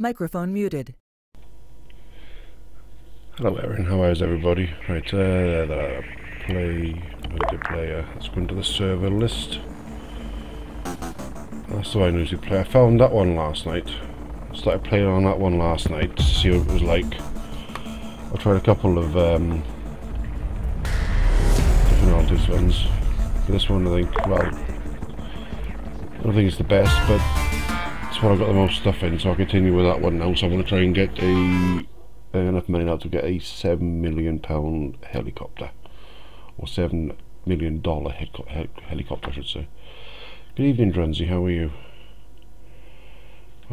Microphone muted. Hello Erin, how is everybody? Right, player, let's go into the server list. That's the one I usually play. I found that one last night. Started playing on that one last night to see what it was like. I tried a couple of different Altis ones. This one I think, well, I don't think it's the best, but it's what I've got the most stuff in, so I'll continue with that one now. So I'm going to try and get enough money now to get a £7 million helicopter, or $7 million helicopter I should say. Good evening Drunsy, how are you?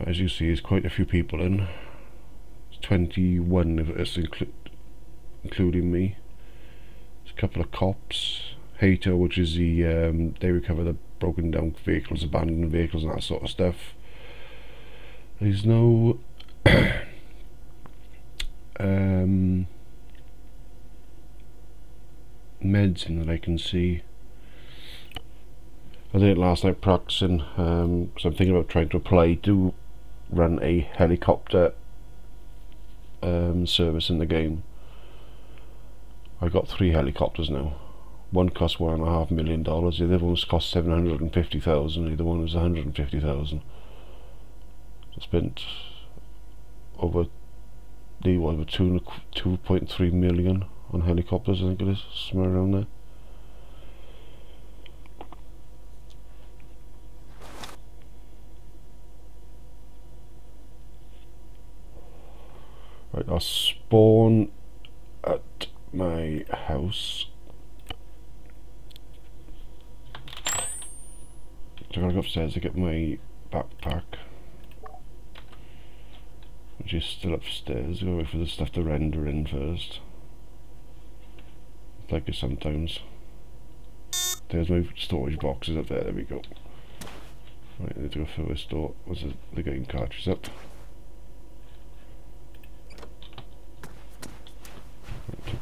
As you see, there's quite a few people in. It's 21 if it's including me. There's a couple of cops. Hater, which is the they recover the broken down vehicles, abandoned vehicles and that sort of stuff. There's no meds in that I can see. I did it last night practicing, because I'm thinking about trying to apply to run a helicopter service in the game. I got 3 helicopters now. One cost $1.5 million. The other one cost $750,000. The other one was $150,000. I spent over 2.3 million on helicopters. I think it is somewhere around there. Right, I'll spawn at my house. So I gotta go upstairs to get my backpack, which is still upstairs. I'll wait for the stuff to render in first. It's like it sometimes. There's my storage boxes up there, there we go. Right, I need to go through this door. What's the game cartridge up?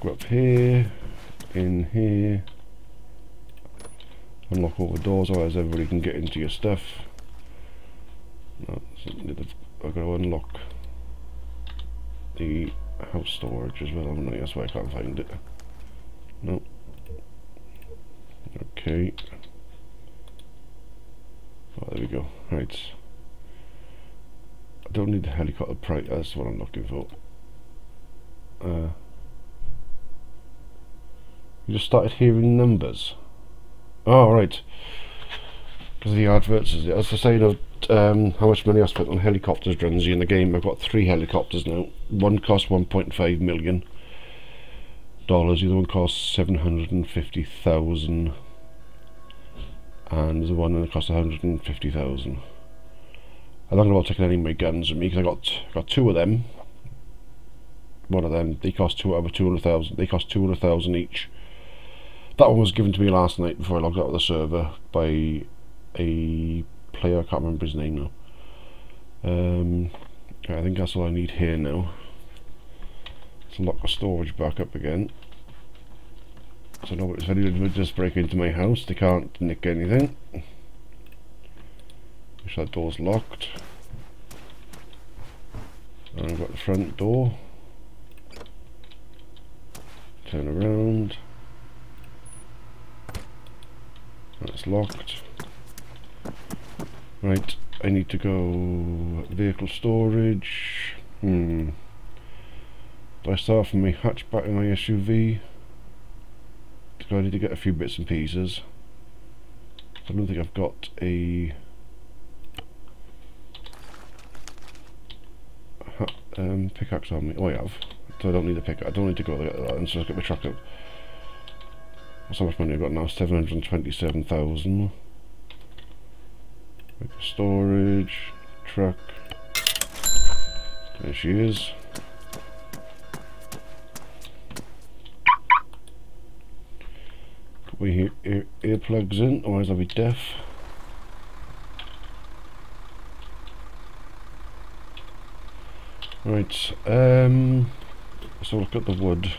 Go up here, in here, unlock all the doors, otherwise everybody can get into your stuff. No, I've got to unlock the house storage as well, haven't I? That's why I can't find it. No. Okay. Oh, there we go. Right. I don't need the helicopter price, that's what I'm looking for. You just started hearing numbers. Oh, right. Because of the adverts. As I say, you know, how much money I spent on helicopters, Drunsy, in the game. I've got 3 helicopters now. One cost $1.5 million. The other one costs $750,000. And there's one that costs $150,000. I'm not going to bother taking any of my guns with me because I got 2 of them. One of them, they cost over $200,000. They cost $200,000 each. That one was given to me last night before I logged out of the server by a player. I can't remember his name now. I think that's all I need here now. Let's lock the storage back up again. So if anybody would just break into my house, they can't nick anything. Make sure that door's locked. And I've got the front door. Turn around. That's locked. Right, I need to go vehicle storage. Do I start from my hatchback in my SUV? Because I need to get a few bits and pieces. I don't think I've got a pickaxe on me. Oh, I have. So I don't need a pickaxe. I don't need to go there. And so I'll get my truck out. That's how much money I've got now. 727,000. Storage, truck. There she is. Put my earplugs in, otherwise I'll be deaf. Right, so look at the wood.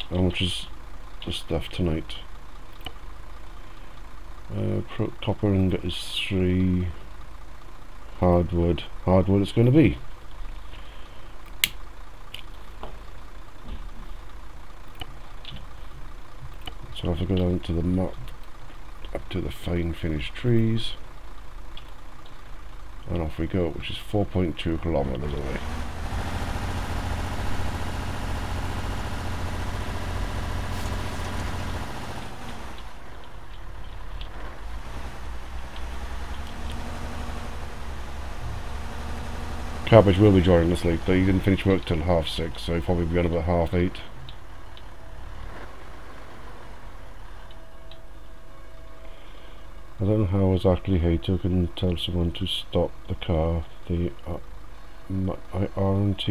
How much is the stuff tonight? Copper ingot is 3. Hardwood it's going to be. off, I go down to the map, up to the fine finished trees, and off we go, which is 4.2 kilometers away. Cabbage will be joining us late, though. He didn't finish work till 6:30, so he'll probably be on about 8:30. I don't know how exactly Hato can tell someone to stop the car. They aren't armed.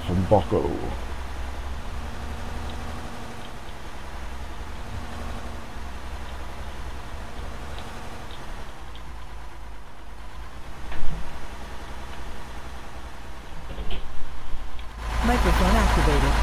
From Bocco. Microphone activated.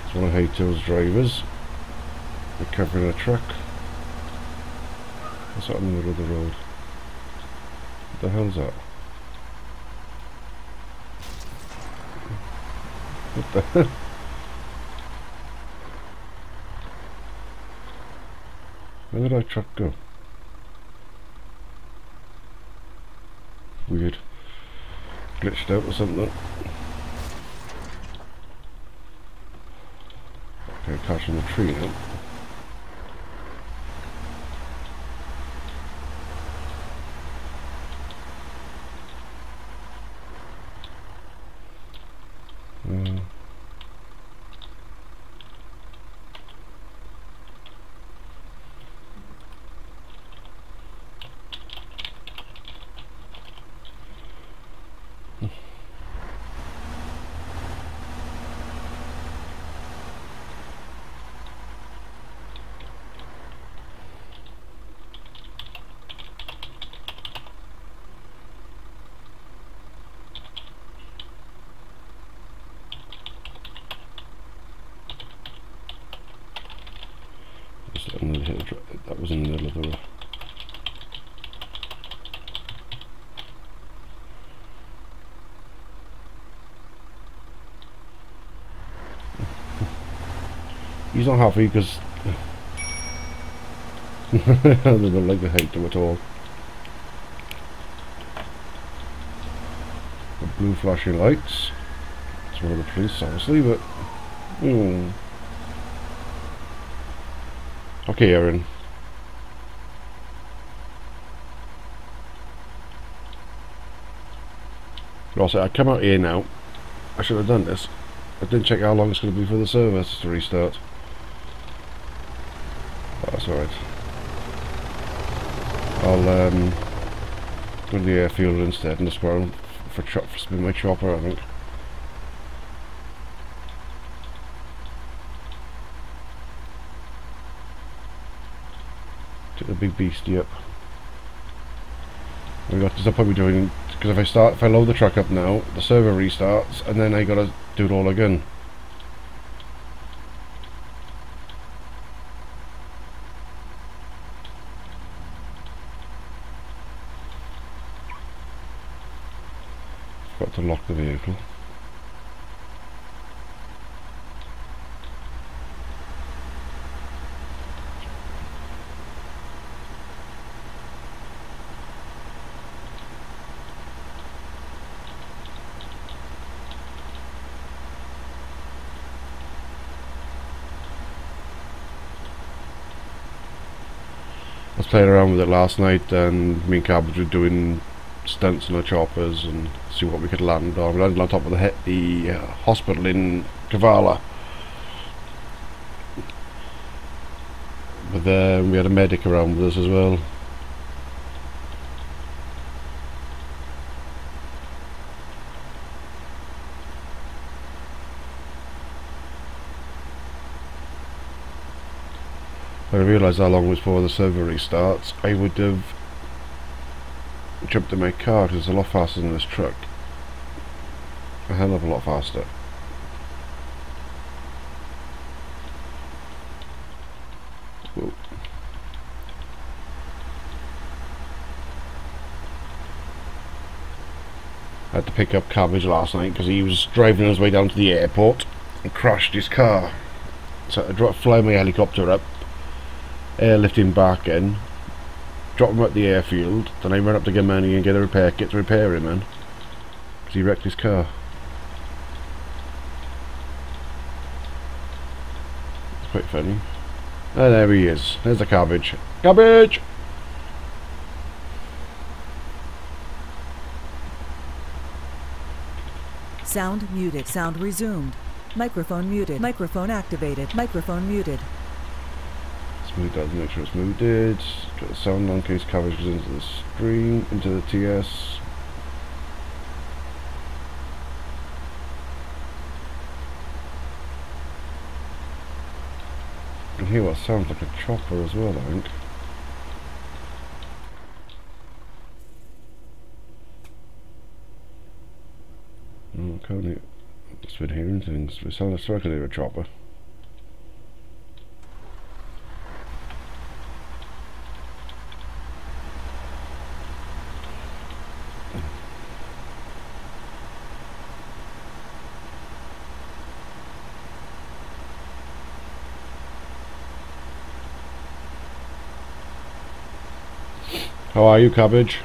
It's one of Hato's drivers. We're covering a truck. What's that in the middle of the road? What the hell's that? What the hell? Where did our truck go? Weird. Glitched out or something. Okay, catching the tree now. That was in the middle of the road. He's not happy because they don't like the Hato at all. The blue flashing lights. It's one of the police, obviously, but okay, Aaron. Also, I come out here now. I should have done this. I didn't check how long it's going to be for the service to restart. Oh, that's alright. I'll go to the airfield instead and just go around for spin my chopper, I think. Take the big beastie up. We got this. I'll probably doing because if I load the truck up now, the server restarts, and then I gotta do it all again. Got to lock the vehicle. playing around with it last night, and me and Cabbage were doing stunts on the choppers and see what we could land on. We landed on top of the hospital in Kavala. But then we had a medic around with us as well. When I realised how long it was before the server restarts, I would have jumped in my car because it's a lot faster than this truck. A hell of a lot faster. Whoa. I had to pick up Cabbage last night because he was driving on his way down to the airport and crashed his car. So I had to fly my helicopter up, airlift him back in, drop him at the airfield, then I ran up to get money and get a repair kit to repair him in, because he wrecked his car. It's quite funny. And there he is. There's the Cabbage. Cabbage! Sound muted. Sound resumed. Microphone muted. Microphone activated. Microphone muted. Smooth that, make sure it's muted. Get the sound on in case Cabbage goes into the stream, into the TS. You can hear what sounds like a chopper as well, I think. Oh, I can't hear. It's been hearing things. It sounds like I could hear a chopper. How are you, Cabbage?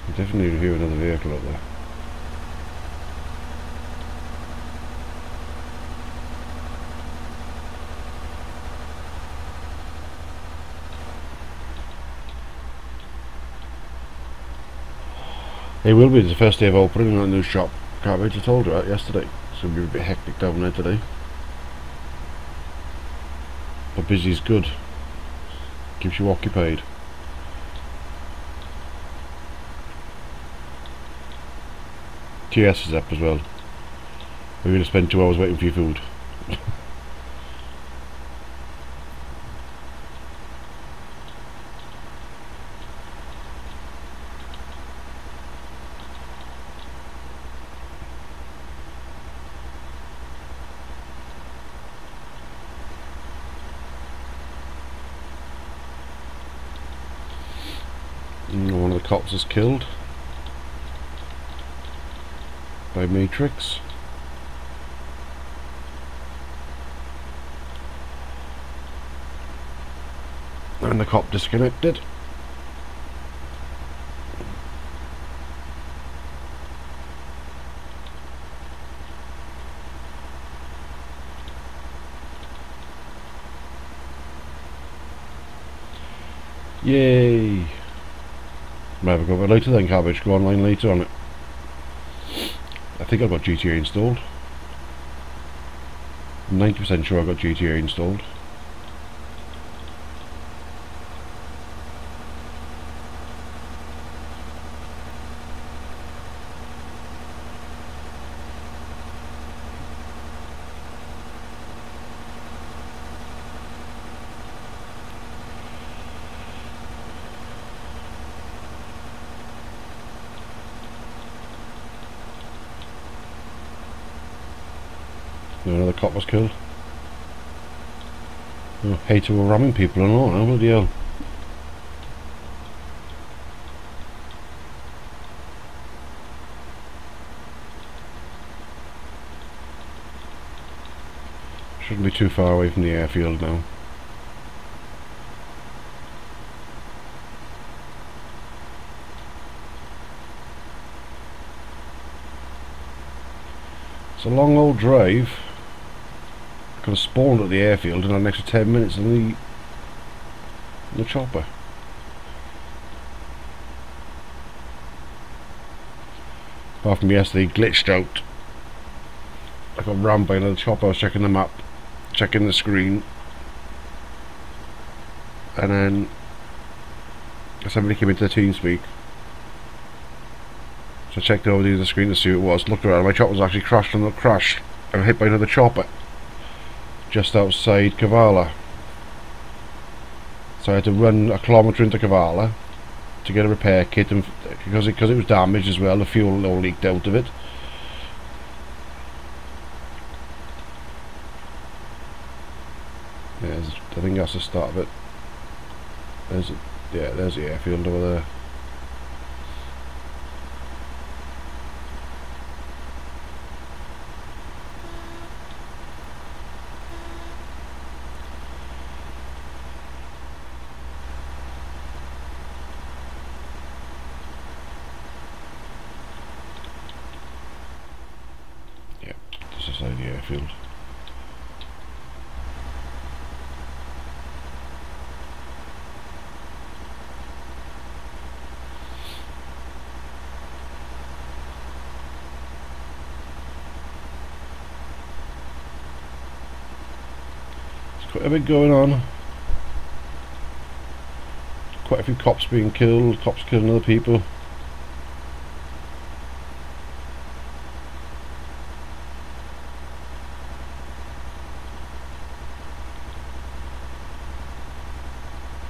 I definitely hear another vehicle up there. It will be the first day of opening on a new shop, Cabbage. I told you that yesterday. It's going to be a bit hectic down there today. But busy is good. Keeps you occupied. TS is up as well. We're going to spend 2 hours waiting for your food. One of the cops is killed by Matrix. And the cop disconnected. Yay! Might have a go later then, Cabbage. Go online later on it. I think I've got GTA installed. I'm 90% sure I've got GTA installed. Another cop was killed. I hate to go ramming people and all now, bloody hell. Shouldn't be too far away from the airfield now. It's a long old drive. I could have spawned at the airfield in an extra 10 minutes in the chopper. Apart from yesterday, glitched out. I got rammed by another chopper. I was checking the map, checking the screen, and then somebody came into the TeamSpeak. So I checked over the screen to see who it was. Looked around, my chopper was actually crashed and hit by another chopper just outside Kavala. So I had to run a kilometre into Kavala to get a repair kit, and because it was damaged as well, the fuel all leaked out of it. I think that's the start of it. There's the airfield over there. Yeah, this is the airfield. Quite a bit going on. Quite a few cops being killed, cops killing other people.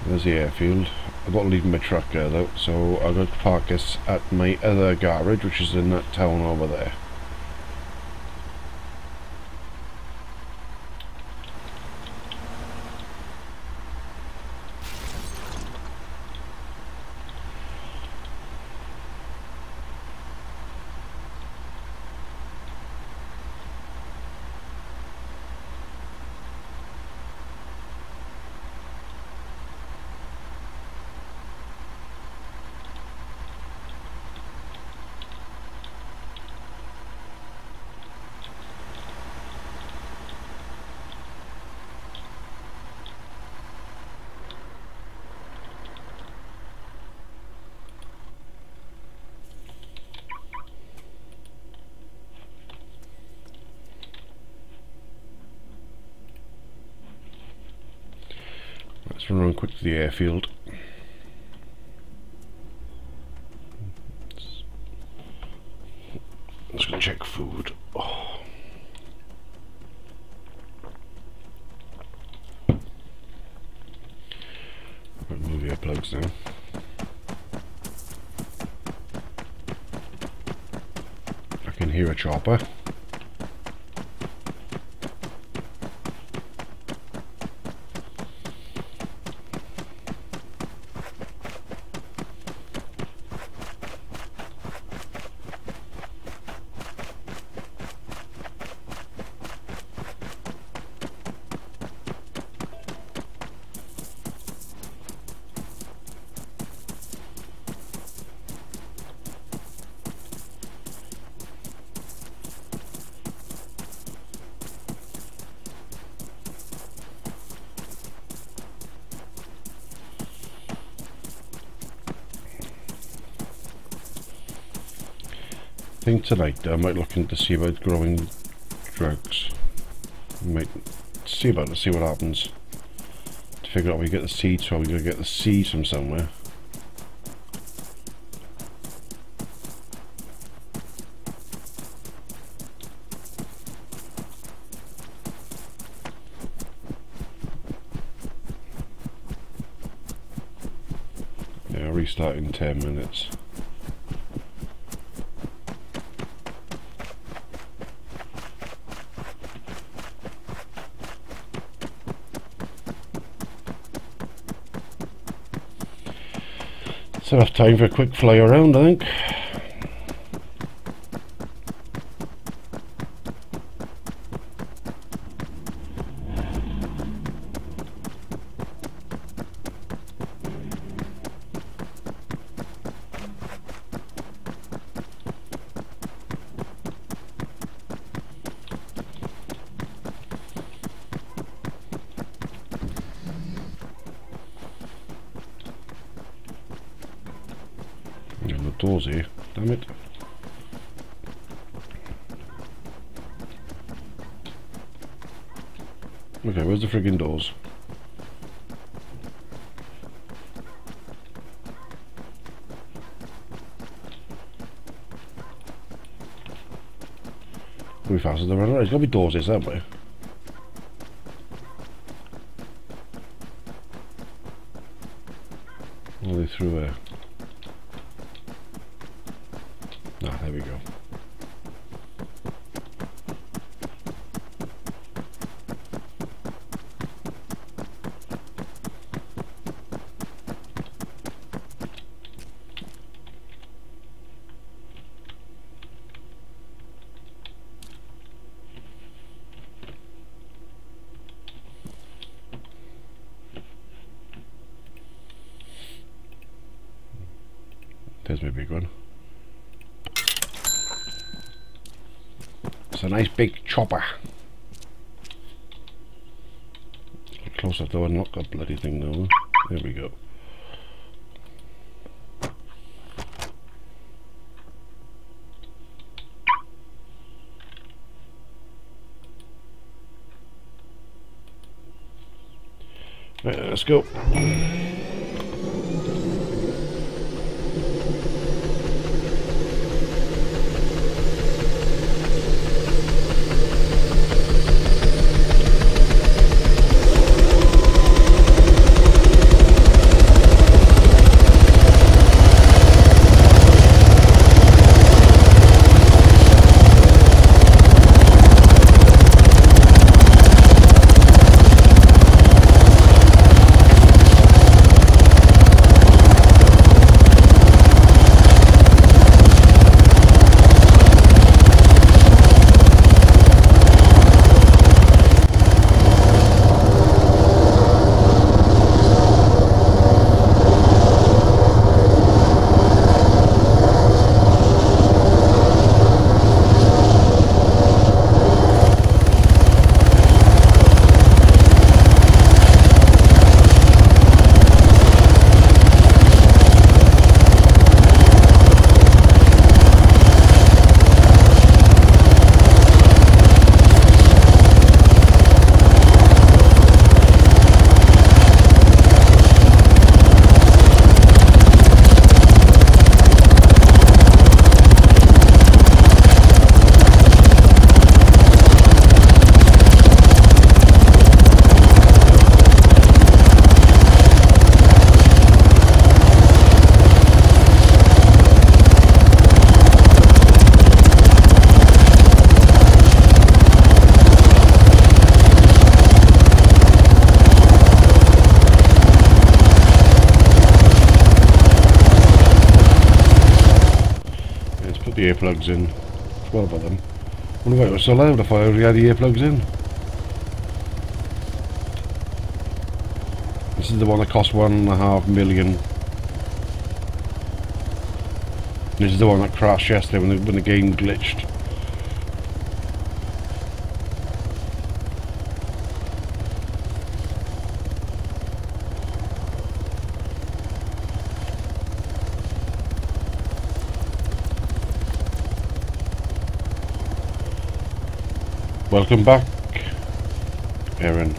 There's the airfield. I'm not leaving my truck there though, so I'm going to park this at my other garage, which is in that town over there. Let's run quick to the airfield. I'm just going to check food. Oh. Move the earplugs now. I can hear a chopper. I think tonight I might look into see about growing drugs. I might see what happens. To figure out where we get the seeds from. We're going to get the seeds from somewhere. Yeah, I'll restart in 10 minutes. It's enough time for a quick fly around, I think. The doors here, damn it. Okay, where's the friggin' doors? We'll be faster than running. There's gotta be doors here somewhere. All the way through there. Ah, there we go. There's my big one. It's a nice big chopper. Get closer to unlock that bloody thing now. There we go. Right, let's go. The earplugs in. Forgot about them. Wonder why it was so loud if I already had the earplugs in. This is the one that cost $1.5 million. This is the one that crashed yesterday when the game glitched. Welcome back, Aaron.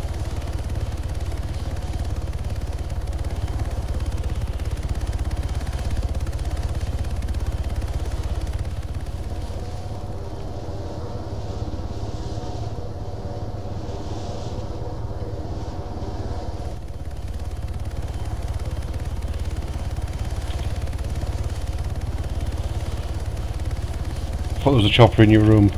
I thought there was a chopper in your room.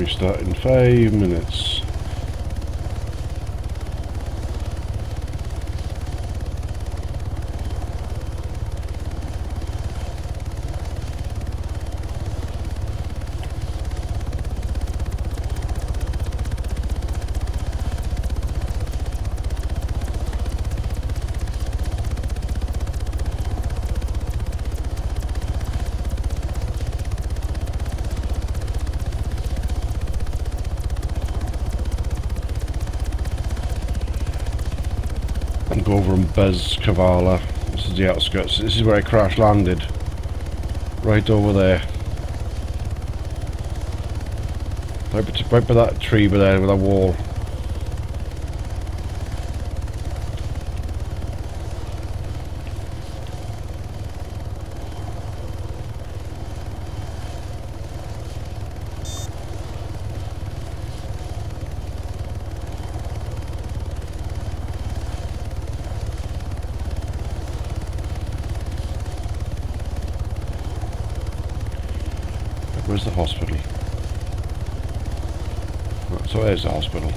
restart in 5 minutes. Go over and Bez Kavala. This is the outskirts. This is where I crash landed. Right over there. Right by that tree by there with that wall. Where's the hospital? Right, so there's the hospital.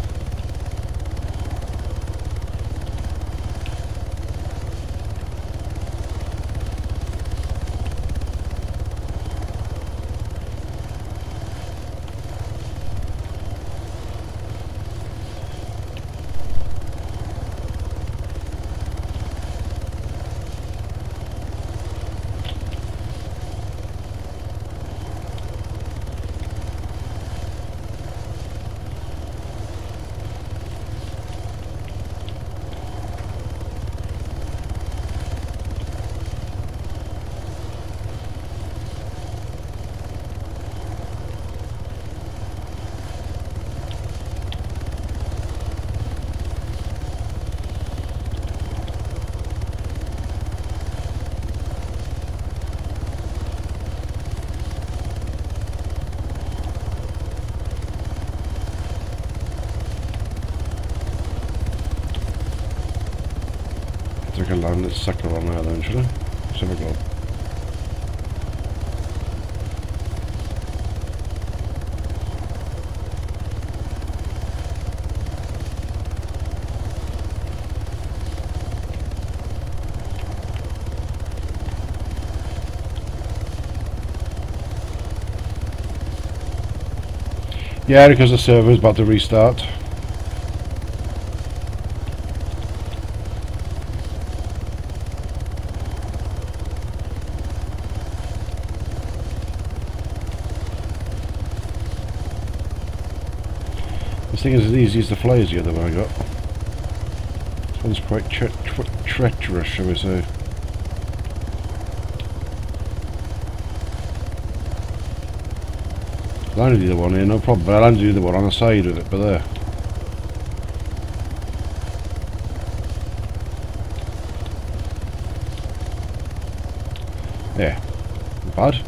I can land this sucker on there then, should I? Let's have a go. Yeah, because the server is about to restart. This thing is as easy to fly as the other one I got. This one's quite treacherous, shall we say. I landed the other one here, no problem, but I landed the other one on the side with it, but there. Yeah, not bad.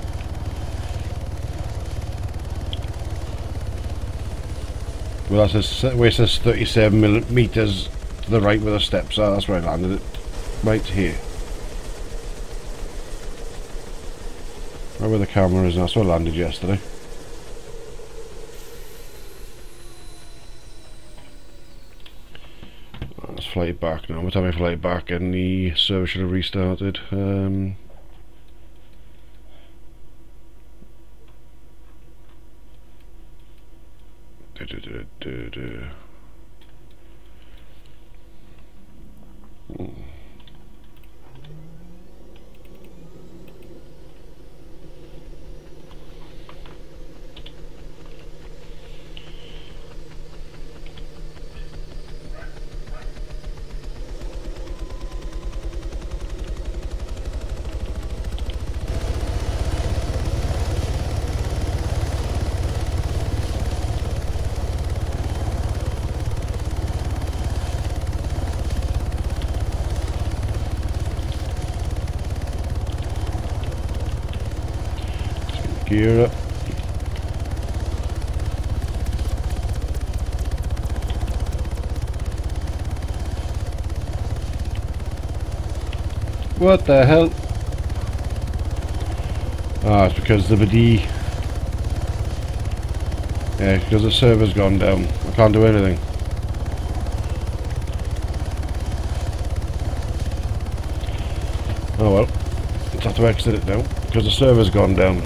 Well, that's where it says 37 meters to the right where the steps are. That's where I landed it. Right here. Right where the camera is. That's where I landed yesterday. Let's fly it back now. By the time I fly it back, and the server should have restarted. Gear up. What the hell? Ah, it's because the Yeah, because the server's gone down. I can't do anything. Oh well. Let's have to exit it now, because the server's gone down.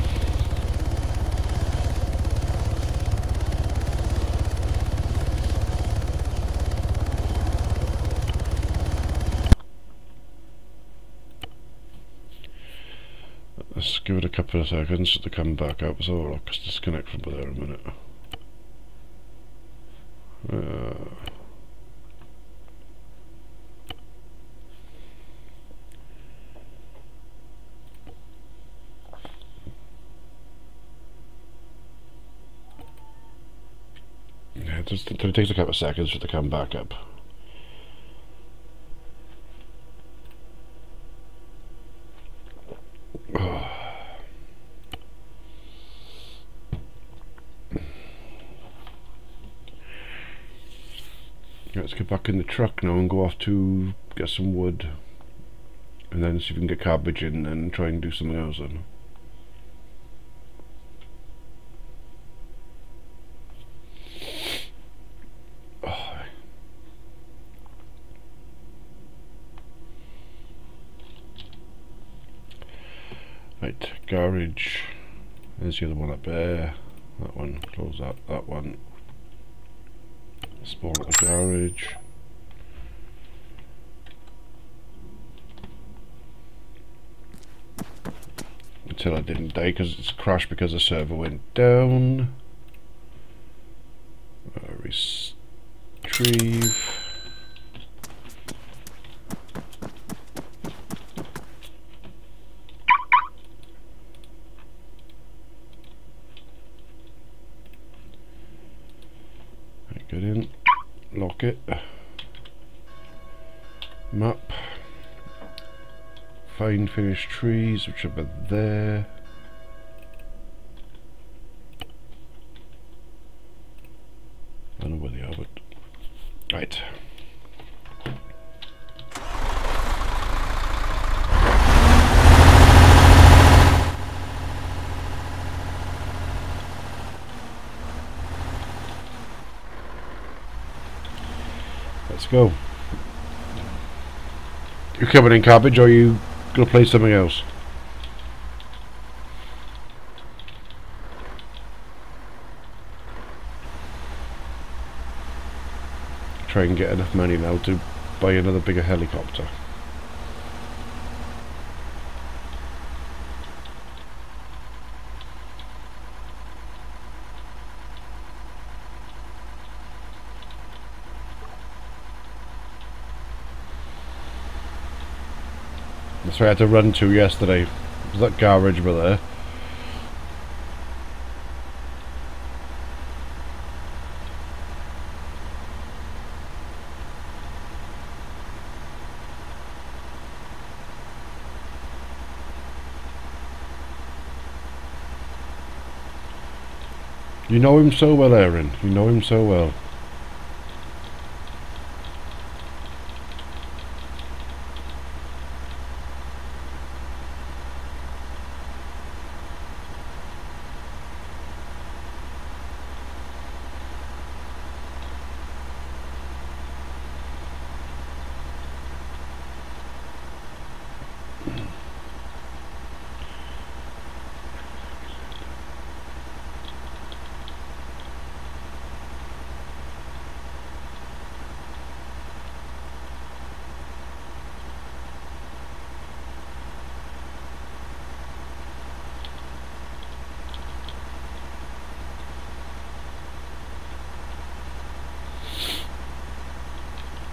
Let's give it a couple of seconds to come back up, so let's disconnect from there a minute. Yeah, it takes a couple of seconds for it to come back up. Let's get back in the truck now and go off to get some wood, and then see if we can get cabbage in and try and do something else then. Right, garage. There's the other one up there. That one, close that, that one. Spawn at the garage. Until I didn't die because it's crashed because the server went down. Retrieve. Get in, lock it, map, find finished trees, which are about there. I don't know where they are, but right. Let's go. You coming in, cabbage, or you gonna play something else? Try and get enough money now to buy another bigger helicopter. That's where I had to run to yesterday. Was that garage over there? You know him so well, Aaron. You know him so well.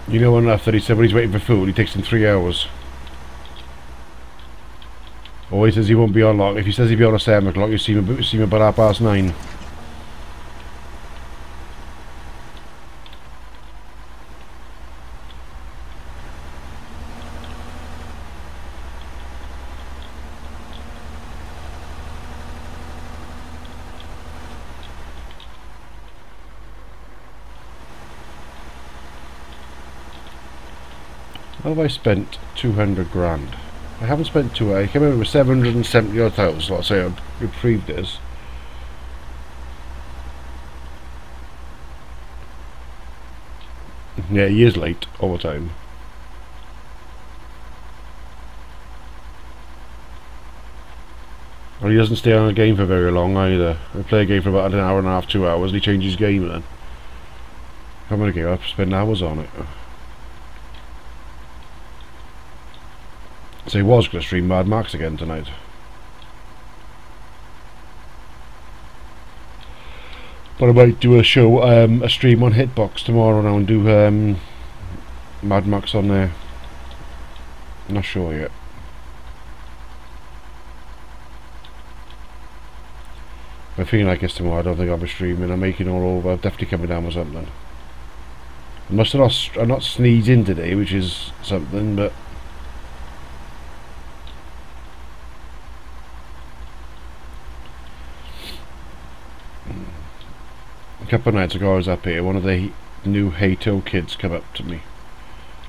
You know enough that he said when he's waiting for food, he takes him 3 hours. Or he says he won't be on long. If he says he'll be on at 7 o'clock, you see him about 9:30. How have I spent 200 grand? I haven't spent I came in with 770 odd thousand, let's say I retrieved this. Yeah, he is late all the time. Well, he doesn't stay on a game for very long either. I play a game for about an hour and a half, 2 hours, and he changes game then. I'm gonna give up, spend hours on it. So he was gonna stream Mad Max again tonight. But I might do a show, a stream on Hitbox tomorrow now and do Mad Max on there. I'm not sure yet. I'm feeling like it's tomorrow. I don't think I'll be streaming. I'm making all over. I'm definitely coming down with something. I'm not sneezing today, which is something, but a couple of nights ago I was up here. One of the new Hato kids come up to me.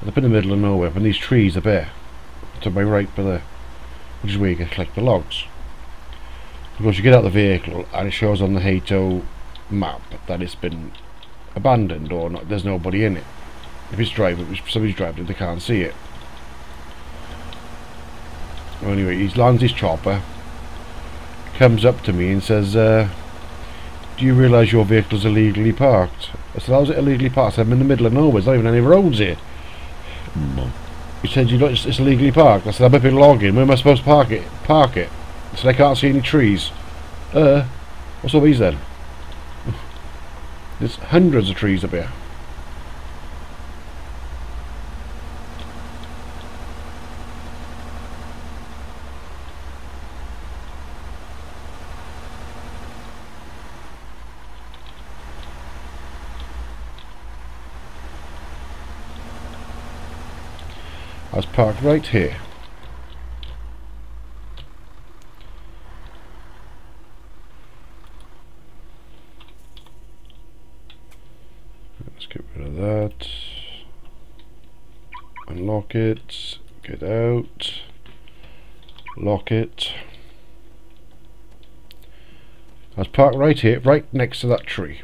And up in the middle of nowhere, and these trees are bare. To my right, by there, which is where you can collect the logs. Because you get out the vehicle and it shows on the Hato map that it's been abandoned or not. There's nobody in it. If somebody's driving it, they can't see it. Well, anyway, he lands his chopper, comes up to me and says, "Do you realise your vehicle's illegally parked?" I said, "How's it illegally parked?" I said, "I'm in the middle of nowhere. There's not even any roads here." He said, "It's illegally parked." I said, "I'm up in logging. Where am I supposed to park it?" I said, "I can't see any trees." What's all these then? There's hundreds of trees up here. I was parked right here. Let's get rid of that. Unlock it. Get out. Lock it. I was parked right here, right next to that tree.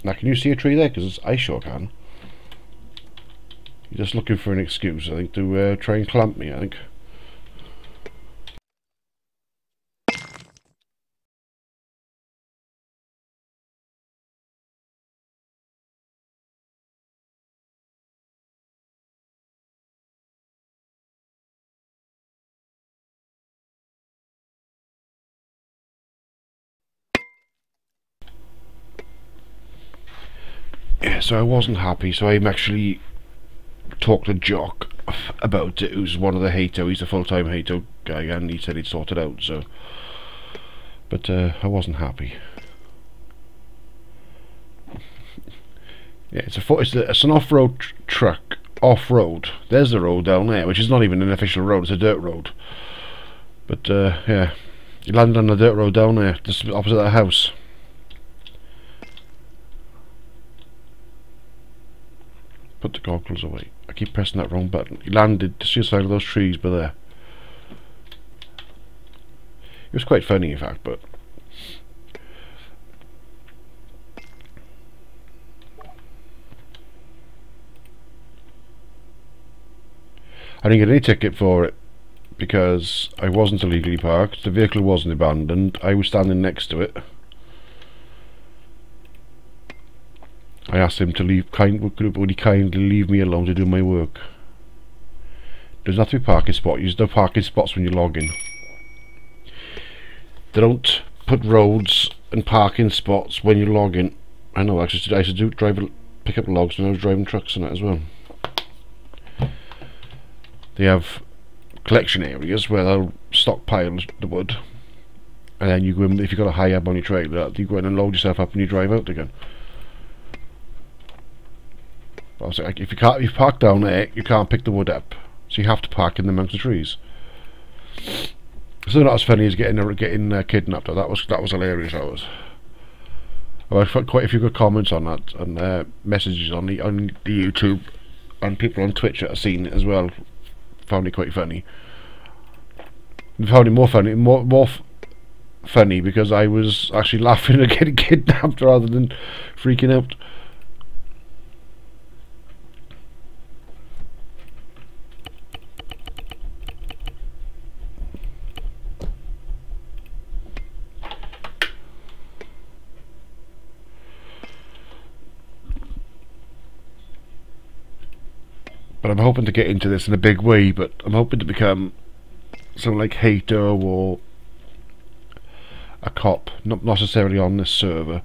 Now can you see a tree there? Because I sure can. You're just looking for an excuse, I think, to try and clamp me, I think. Yeah, so I wasn't happy, so I'm actually talked to Jock about it, who's one of the Hato. He's a full-time Hato guy, and he said he'd sort it out, so... But I wasn't happy. Yeah, it's an off-road truck. Off-road. There's the road down there, which is not even an official road, it's a dirt road. But yeah, he landed on the dirt road down there, just opposite that house. Put the goggles away. I keep pressing that wrong button. He landed just the side of those trees by there. It was quite funny, in fact, but... I didn't get any ticket for it because I wasn't illegally parked, the vehicle wasn't abandoned, I was standing next to it. I asked him to leave, would he kindly leave me alone to do my work. There's not to be parking spot. There's no parking spots when you log in. They don't put roads and parking spots when you log in. I know, actually, I used to pick up logs when I was driving trucks and that as well. They have collection areas where they'll stockpile the wood, and then you go in, if you've got a high up on your trailer, you go in and load yourself up and you drive out again. But I was like, if you park down there, you can't pick the wood up, so you have to park in amongst the trees. So not as funny as getting kidnapped. That was hilarious. That was. I've had quite a few good comments on that, and messages on the YouTube, and people on Twitch that have seen it as well. Found it quite funny. Found it more funny because I was actually laughing at getting kidnapped rather than freaking out. But I'm hoping to get into this in a big way, but I'm hoping to become something like Hato or a cop, not necessarily on this server,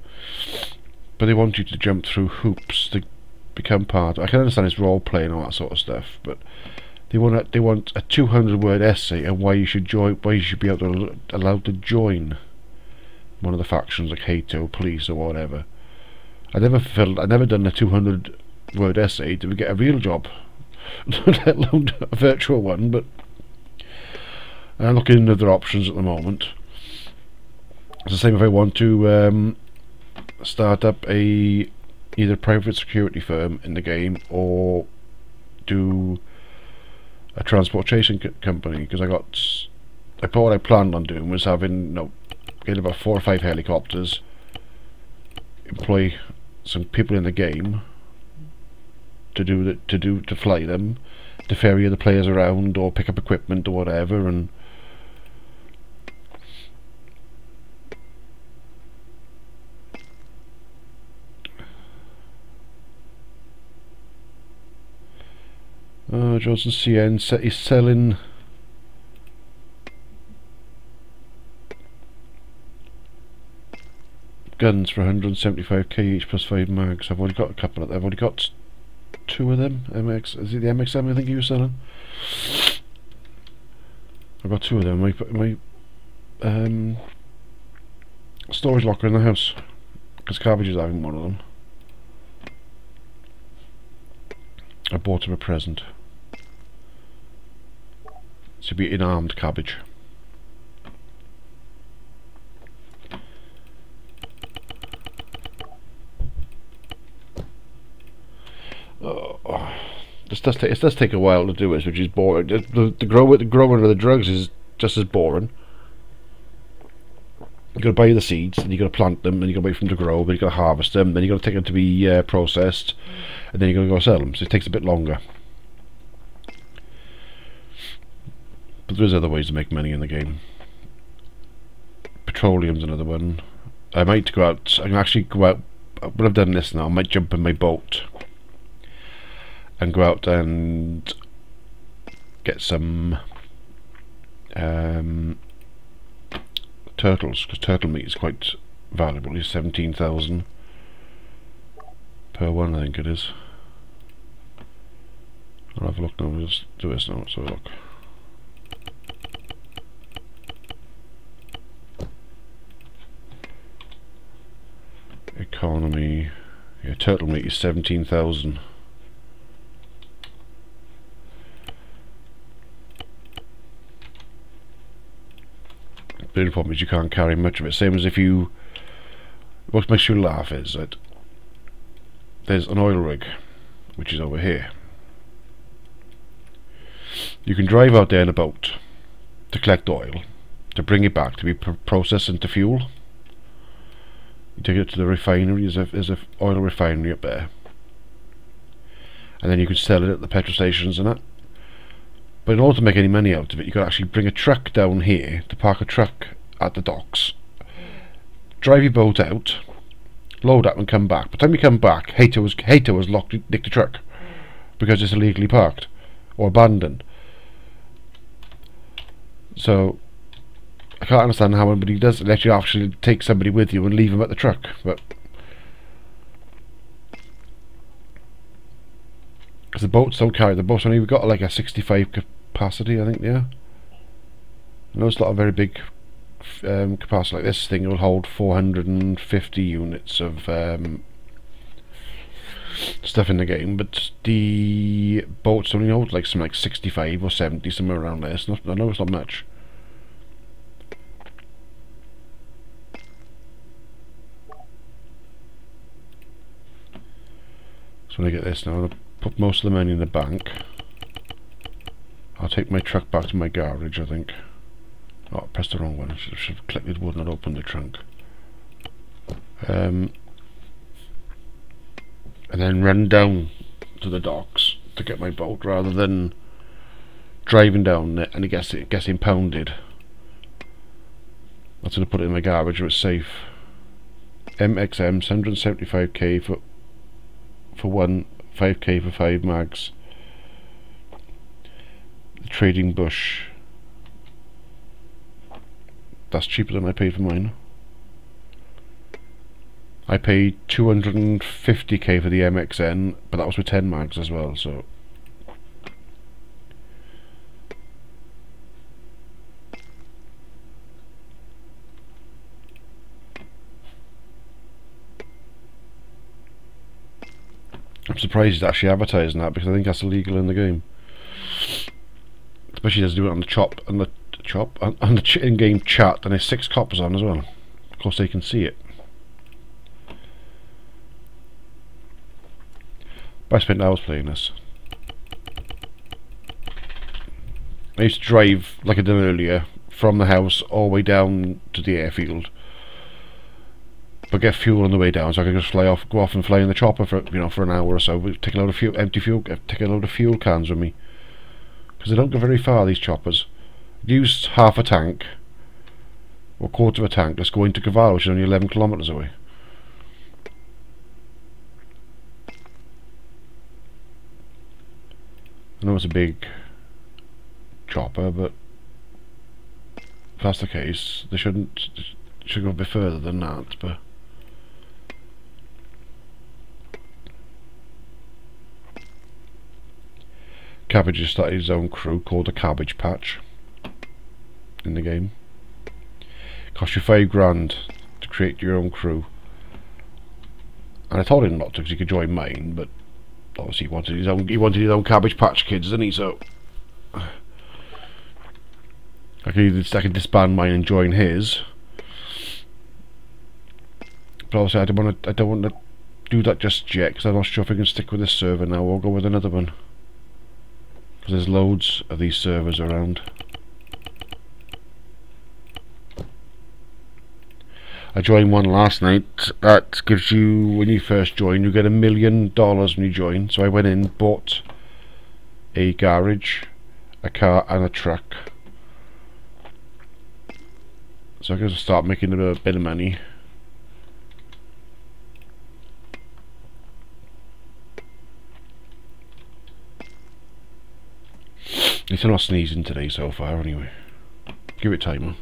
but they want you to jump through hoops to become part. I can understand it's role playing and all that sort of stuff, but they want a 200-word essay on why you should join, why you should be allowed to join one of the factions like Hato, police, or whatever. I never done a 200-word essay to get a real job, let alone a virtual one. But I'm looking into other options at the moment. It's the same if I want to start up either a private security firm in the game or do a transportation company, because what I planned on doing was having, getting about 4 or 5 helicopters, employ some people in the game to fly them, to ferry the players around or pick up equipment or whatever, and Johnson CN he's selling guns for 175k each plus 5 mags. I've already got a couple of them. I've already got 2 of them. Is it the MX7 I think you were selling? I've got 2 of them. My storage locker in the house, because Cabbage is having one of them. I bought him a present. To be an armed Cabbage. It does take a while to do this, which is boring. The growing of the drugs is just as boring. You got to buy the seeds, and you got to plant them, and you got to wait for them to grow, then you got to harvest them, then you got to take them to be processed, and then you got to go sell them. So it takes a bit longer. But there's other ways to make money in the game. Petroleum's another one. I might go out. I can actually go out when I've done this now. I might jump in my boat and go out and get some turtles, because turtle meat is quite valuable. It's 17,000 per one, I think it is. I'll have a look now. We'll just do this now. Let's have a look. Economy. Yeah, turtle meat is 17,000. The only problem is you can't carry much of it. Same as if you... What makes you laugh is that there's an oil rig, which is over here. You can drive out there in a boat to collect oil, to bring it back to be processed into fuel. You take it to the refinery. There's a oil refinery up there, and then you can sell it at the petrol stations and that. But in order to make any money out of it, you got to actually bring a truck down here to park a truck at the docks, drive your boat out, load up and come back. By the time you come back, Hato has nicked the truck because it's illegally parked or abandoned. So I can't understand how anybody does it. Let you actually take somebody with you and leave them at the truck, but because the boats don't carry, the boats only got like a 65 capacity, I think. Yeah, I know it's not a very big capacity. Like this thing will hold 450 units of stuff in the game, but the boats only hold like something like 65 or 70, somewhere around there. It's not, I know it's not much. So when I get this now, I'll put most of the money in the bank. I'll take my truck back to my garage, I think. Oh, I pressed the wrong one. I should have clicked it, would not open the trunk. And then run down to the docks to get my boat, rather than driving down there and it gets impounded. I'm going to put it in my garage where it's safe. MXM 175k for one, 5k for 5 mags. The trading bush. That's cheaper than I paid for mine. I paid 250k for the MXN, but that was with 10 mags as well, so... I'm surprised he's actually advertising that, because I think that's illegal in the game. Especially as do it on the in-game chat, and there's 6 coppers on as well. Of course they can see it. But I spent hours playing this. I used to drive, like I did earlier, from the house all the way down to the airfield, but get fuel on the way down, so I could just go off and fly in the chopper for for an hour or so. Take a load of take a load of fuel cans with me, because they don't go very far, these choppers. Use half a tank or quarter of a tank. Let's go into Cavallo, which is only 11 kilometers away. I know it's a big chopper, but if that's the case, they should go a bit further than that. But Cabbage has started his own crew called the Cabbage Patch in the game. Cost you £5 to create your own crew, and I told him not to because he could join mine, but obviously he wanted his own Cabbage Patch Kids, didn't he? So I can disband mine and join his. But obviously I don't want to do that just yet, because I'm not sure if I can stick with this server now or go with another one, because there's loads of these servers around. I joined one last night that gives you, when you first join, you get $1 million when you join. So I went in, bought a garage, a car and a truck, so I can start making a bit of money. At least I'm not sneezing today so far anyway. Give it time, huh?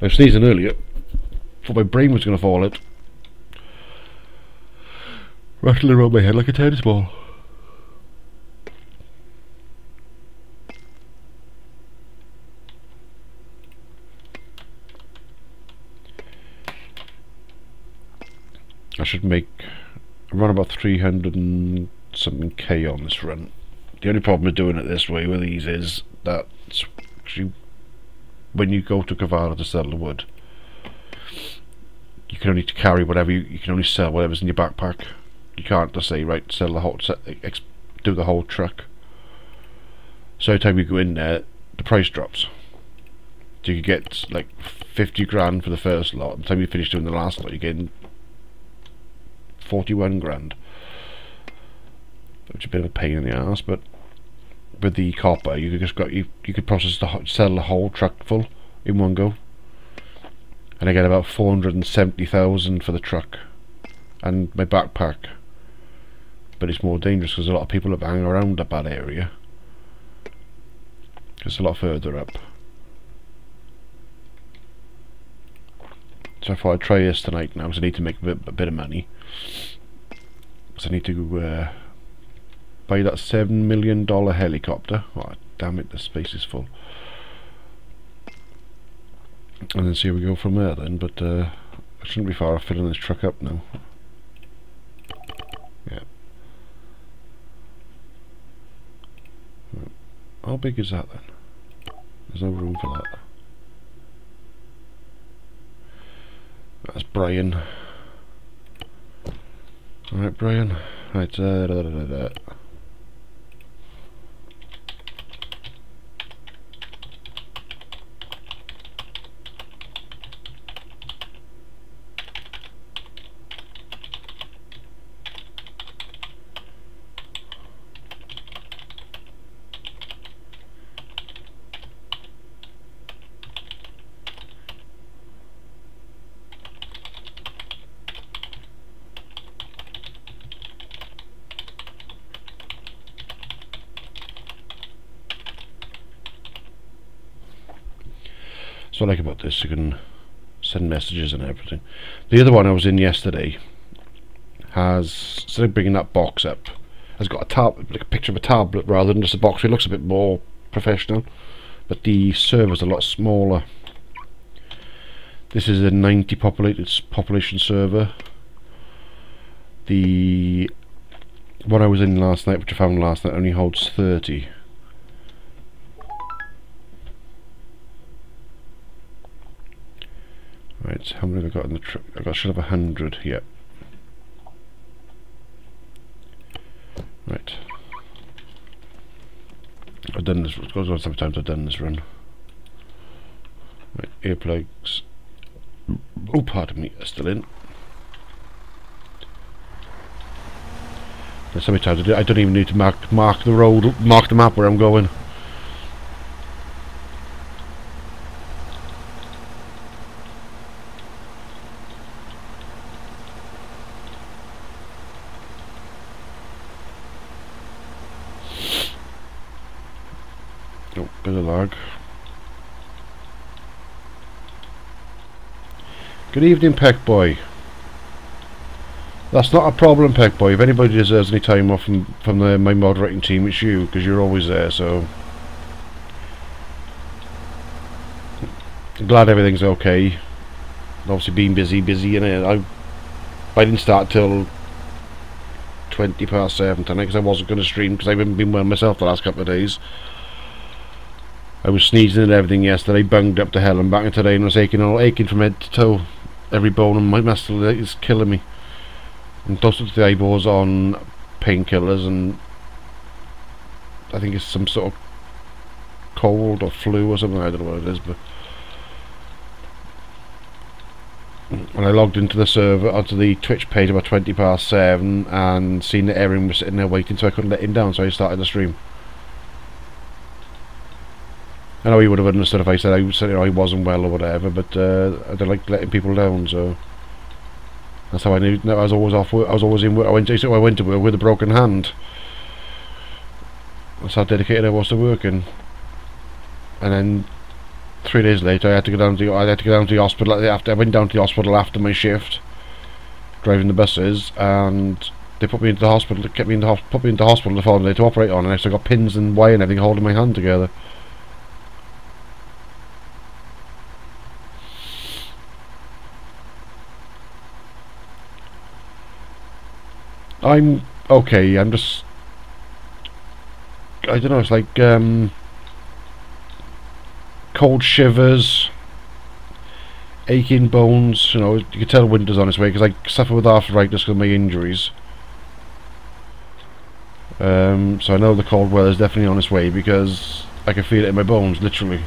I was sneezing earlier. Thought my brain was going to fall out. Rattling around my head like a tennis ball. I should run about 300 and something K on this run. The only problem with doing it this way with these is that when you go to Cavallo to sell the wood, you can only carry whatever you can only sell whatever's in your backpack. You can't just say, right, sell the whole, do the whole truck. So every time you go in there, the price drops. So you could get like 50 grand for the first lot. By the time you finish doing the last lot, you're getting 41 grand. Which is a bit of a pain in the ass, but with the copper, you could sell the whole truck full in one go. And I get about 470,000 for the truck and my backpack. But it's more dangerous because a lot of people are hanging around up that area. It's a lot further up. So I thought I'd try this tonight now, because I need to make a bit of money. Because I need to buy that $7 million helicopter. Oh, damn it, the space is full. And then see where we go from there then, but I shouldn't be far off filling this truck up now. Yeah. How big is that then? There's no room for that. That's Brian. Alright, Brian. Right, what I like about this. You can send messages and everything. The other one I was in yesterday has, instead of bringing that box up, has got a tab, like a picture of a tablet rather than just a box. It looks a bit more professional, but the server's a lot smaller. This is a 90 population server. The one I was in last night, which I found last night, only holds 30. Right, so how many have I got in the truck? I should have 100. Yep. Right. I've done this. It goes on sometimes. I've done this run. Right, earplugs. Oh, pardon me. Are still in. There's so many times I don't even need to mark the road, mark the map where I'm going. Oh, bit of lag. Good evening, Peck Boy. That's not a problem, Peck Boy. If anybody deserves any time off from my moderating team, it's you, because you're always there, so... I'm glad everything's okay. Obviously been busy, and I didn't start till 20 past 7 tonight, because I wasn't going to stream, because I haven't been well myself the last couple of days. I was sneezing and everything yesterday, bunged up to hell and back, and today and was aching from head to toe. Every bone in my muscle is killing me. And dosed to the eyeballs on painkillers, and I think it's some sort of cold or flu or something. I don't know what it is, but when I logged into the server, onto the Twitch page about 20 past 7, and seen that Erin was sitting there waiting, so I couldn't let him down, so I started the stream. I know he would have understood if I said I wasn't well or whatever, but I don't like letting people down, so that's how I knew. I was always off work. I was always in work. I went to work with a broken hand. That's how dedicated I was to working. And then 3 days later, I had to go down to the hospital. I went down to the hospital after my shift, driving the buses, and they put me into the hospital. Put me into hospital the following day to operate on, and I still got pins and wire and everything holding my hand together. I'm okay. I'm just, I don't know. It's like cold shivers, aching bones. You know, you can tell winter's on its way because I suffer with arthritis because of my injuries. So I know the cold weather's definitely on its way because I can feel it in my bones, literally.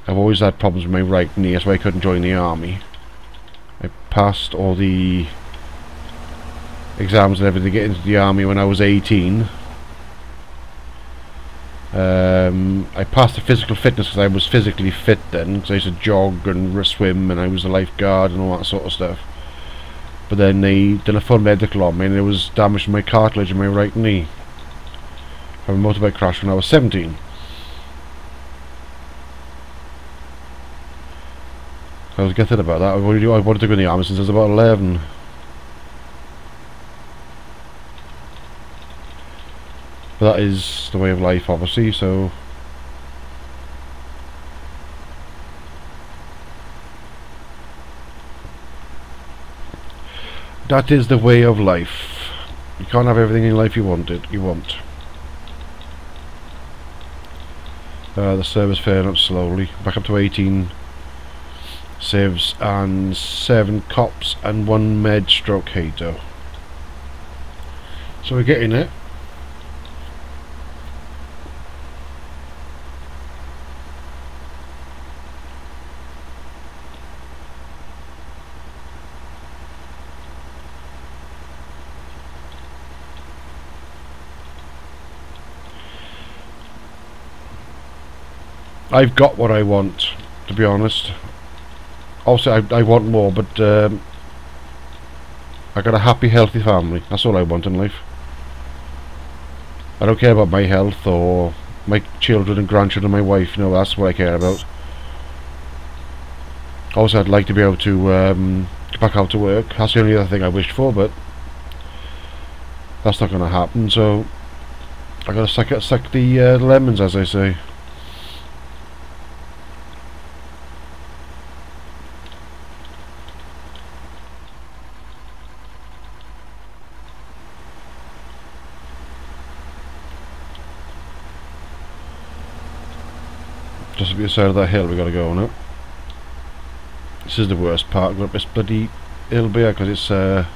I've always had problems with my right knee. That's why I couldn't join the army. I passed all the exams and everything to get into the army when I was 18. I passed the physical fitness because I was physically fit then, because I used to jog and swim, and I was a lifeguard and all that sort of stuff. But then they did a full medical on me, and it was damaged my cartilage in my right knee from a motorbike crash when I was 17. I was gutted about that. I wanted to go in the army since I was about 11. But that is the way of life, obviously, so... That is the way of life. You can't have everything in life you want. The server's filling up slowly. Back up to 18 civs and 7 cops and 1 med stroke hater. So we're getting it. I've got what I want, to be honest. Also, I want more, but I got a happy, healthy family. That's all I want in life. I don't care about my health or my children and grandchildren, my wife, you know, that's what I care about. Also, I'd like to be able to get back out to work. That's the only other thing I wished for, but that's not going to happen, so I gotta suck the lemons, as I say. Just at the side of that hill we gotta go now. This is the worst part. We've got this bloody hill here because it's